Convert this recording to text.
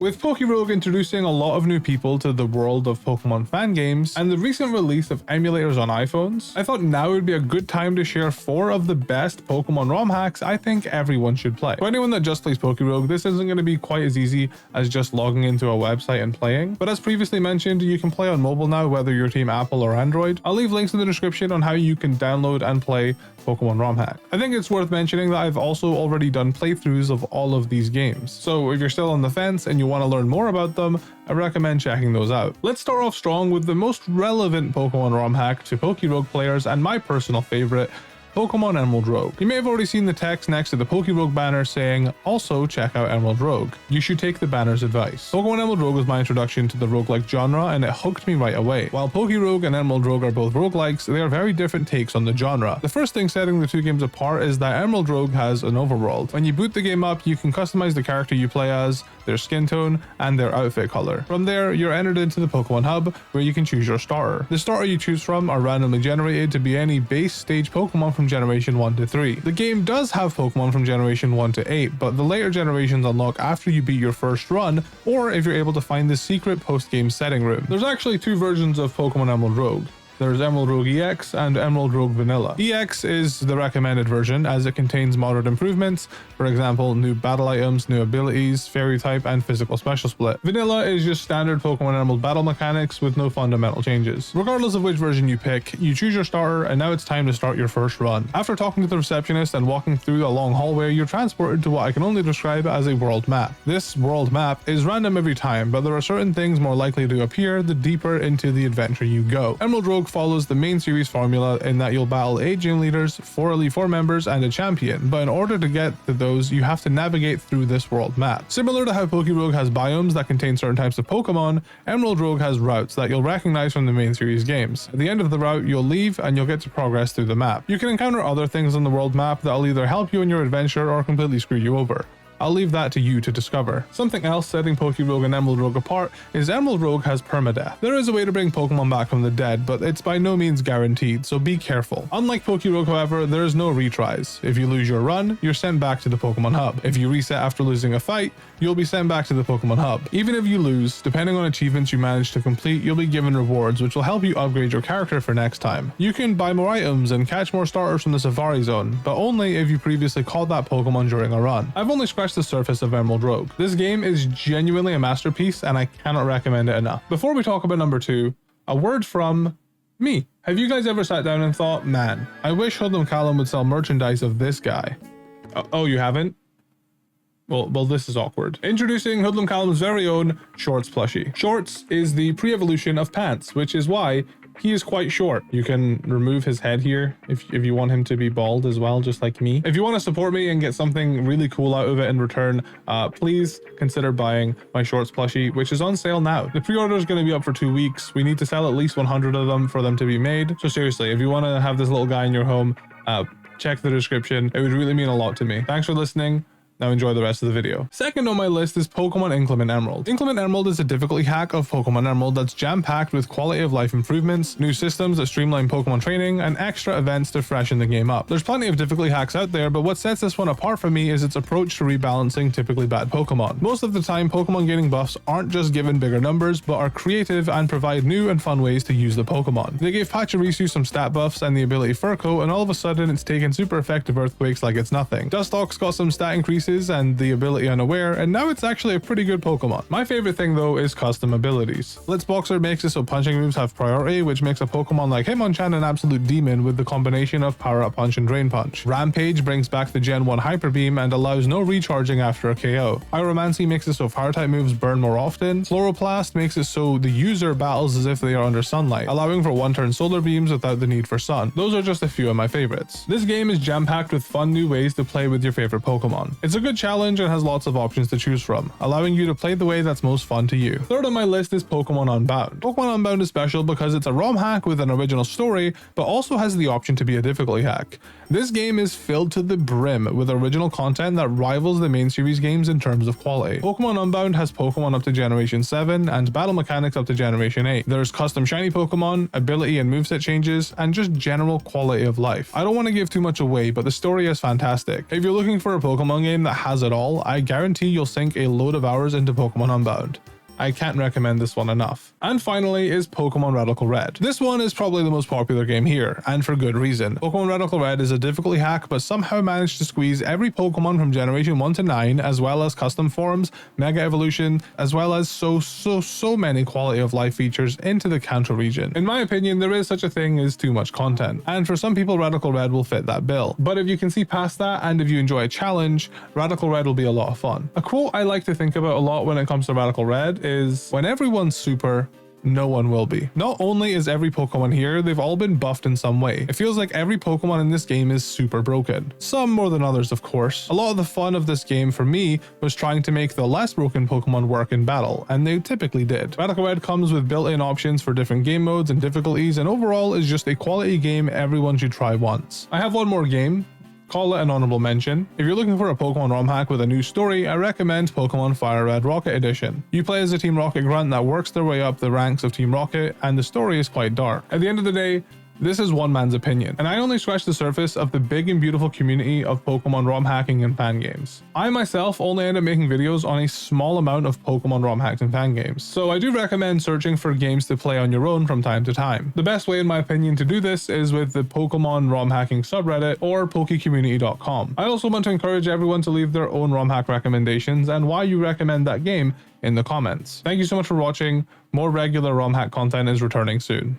With Pokerogue introducing a lot of new people to the world of Pokemon fan games and the recent release of emulators on iPhones, I thought now would be a good time to share 4 of the best Pokemon ROM hacks I think everyone should play. For anyone that just plays Pokerogue, this isn't going to be quite as easy as just logging into a website and playing, but as previously mentioned, you can play on mobile now whether you're team Apple or Android. I'll leave links in the description on how you can download and play Pokemon ROM hack. I think it's worth mentioning that I've also already done playthroughs of all of these games, so if you're still on the fence and you want to learn more about them, I recommend checking those out. Let's start off strong with the most relevant Pokemon ROM hack to Pokerogue players and my personal favorite, Pokemon Emerald Rogue. You may have already seen the text next to the Pokerogue banner saying, also check out Emerald Rogue. You should take the banner's advice. Pokemon Emerald Rogue was my introduction to the roguelike genre and it hooked me right away. While Pokerogue and Emerald Rogue are both roguelikes, they are very different takes on the genre. The first thing setting the two games apart is that Emerald Rogue has an overworld. When you boot the game up, you can customize the character you play as, their skin tone, and their outfit color. From there, you're entered into the Pokemon Hub, where you can choose your starter. The starter you choose from are randomly generated to be any base stage Pokemon from Generation 1 to 3. The game does have Pokemon from Generation 1 to 8, but the later generations unlock after you beat your first run, or if you're able to find the secret post-game setting room. There's actually 2 versions of Pokemon Emerald Rogue. There's Emerald Rogue EX and Emerald Rogue Vanilla. EX is the recommended version as it contains moderate improvements, for example, new battle items, new abilities, fairy type, and physical special split. Vanilla is just standard Pokemon Emerald battle mechanics with no fundamental changes. Regardless of which version you pick, you choose your starter and now it's time to start your first run. After talking to the receptionist and walking through a long hallway, you're transported to what I can only describe as a world map. This world map is random every time, but there are certain things more likely to appear the deeper into the adventure you go. Emerald Rogue follows the main series formula in that you'll battle 8 gym leaders, 4 Elite Four members, and a champion, but in order to get to those, you have to navigate through this world map. Similar to how Pokerogue has biomes that contain certain types of Pokemon, Emerald Rogue has routes that you'll recognize from the main series games. At the end of the route, you'll leave and you'll get to progress through the map. You can encounter other things on the world map that'll either help you in your adventure or completely screw you over. I'll leave that to you to discover. Something else setting Pokerogue and Emerald Rogue apart is Emerald Rogue has permadeath. There is a way to bring Pokemon back from the dead, but it's by no means guaranteed, so be careful. Unlike Pokerogue, however, there is no retries. If you lose your run, you're sent back to the Pokemon Hub. If you reset after losing a fight, you'll be sent back to the Pokemon Hub. Even if you lose, depending on achievements you manage to complete, you'll be given rewards which will help you upgrade your character for next time. You can buy more items and catch more starters from the Safari Zone, but only if you previously caught that Pokemon during a run. I've only scratched the surface of Emerald Rogue. This game is genuinely a masterpiece and I cannot recommend it enough. Before we talk about number 2, a word from me. Have you guys ever sat down and thought, man, I wish Hoodlum Callum would sell merchandise of this guy? Oh, you haven't? Well, this is awkward. Introducing Hoodlum Callum's very own Shorts plushie. Shorts is the pre-evolution of pants, which is why he is quite short. You can remove his head here if you want him to be bald as well, just like me. If you want to support me and get something really cool out of it in return, please consider buying my Shorts plushie, which is on sale now. The pre-order is going to be up for 2 weeks. We need to sell at least 100 of them for them to be made. So seriously, if you want to have this little guy in your home, check the description. It would really mean a lot to me. Thanks for listening. Now enjoy the rest of the video. Second on my list is Pokemon Inclement Emerald. Inclement Emerald is a difficulty hack of Pokemon Emerald that's jam-packed with quality of life improvements, new systems that streamline Pokemon training, and extra events to freshen the game up. There's plenty of difficulty hacks out there, but what sets this one apart for me is its approach to rebalancing typically bad Pokemon. Most of the time, Pokemon gaining buffs aren't just given bigger numbers, but are creative and provide new and fun ways to use the Pokemon. They gave Pachirisu some stat buffs and the ability Fur Coat, and all of a sudden it's taken super effective earthquakes like it's nothing. Dustox got some stat increases and the ability Unaware, and now it's actually a pretty good Pokemon. My favorite thing though is custom abilities. Blitzboxer makes it so punching moves have priority, which makes a Pokemon like Hitmonchan an absolute demon with the combination of Power Up Punch and Drain Punch. Rampage brings back the Gen 1 Hyper Beam and allows no recharging after a KO. Pyromancy makes it so Fire-type moves burn more often. Chloroplast makes it so the user battles as if they are under sunlight, allowing for one-turn solar beams without the need for sun. Those are just a few of my favorites. This game is jam-packed with fun new ways to play with your favorite Pokemon. It's a good challenge and has lots of options to choose from, allowing you to play the way that's most fun to you. Third on my list is Pokemon Unbound. Pokemon Unbound is special because it's a ROM hack with an original story, but also has the option to be a difficulty hack. This game is filled to the brim with original content that rivals the main series games in terms of quality. Pokemon Unbound has Pokemon up to Generation 7 and battle mechanics up to Generation 8. There's custom shiny Pokemon, ability and moveset changes, and just general quality of life. I don't want to give too much away, but the story is fantastic. If you're looking for a Pokemon game that has it all, I guarantee you'll sink a load of hours into Pokemon Unbound. I can't recommend this one enough. And finally is Pokemon Radical Red. This one is probably the most popular game here, and for good reason. Pokemon Radical Red is a difficulty hack, but somehow managed to squeeze every Pokemon from Generation 1 to 9, as well as custom forms, Mega Evolution, as well as so many quality of life features into the Kanto region. In my opinion, there is such a thing as too much content, and for some people Radical Red will fit that bill. But if you can see past that, and if you enjoy a challenge, Radical Red will be a lot of fun. A quote I like to think about a lot when it comes to Radical Red is, when everyone's super, no one will be. Not only is every Pokemon here, they've all been buffed in some way. It feels like every Pokemon in this game is super broken. Some more than others, of course. A lot of the fun of this game for me was trying to make the less broken Pokemon work in battle, and they typically did. Radical Red comes with built-in options for different game modes and difficulties, and overall is just a quality game everyone should try once. I have one more game. Call it an honorable mention. If you're looking for a Pokemon ROM hack with a new story, I recommend Pokemon Fire Red Rocket Edition. You play as a Team Rocket grunt that works their way up the ranks of Team Rocket, and the story is quite dark. At the end of the day, this is one man's opinion, and I only scratched the surface of the big and beautiful community of Pokemon ROM hacking and fan games. I myself only end up making videos on a small amount of Pokemon ROM hacks and fan games, so I do recommend searching for games to play on your own from time to time. The best way in my opinion to do this is with the Pokemon ROM hacking subreddit or pokecommunity.com. I also want to encourage everyone to leave their own ROM hack recommendations and why you recommend that game in the comments. Thank you so much for watching. More regular ROM hack content is returning soon.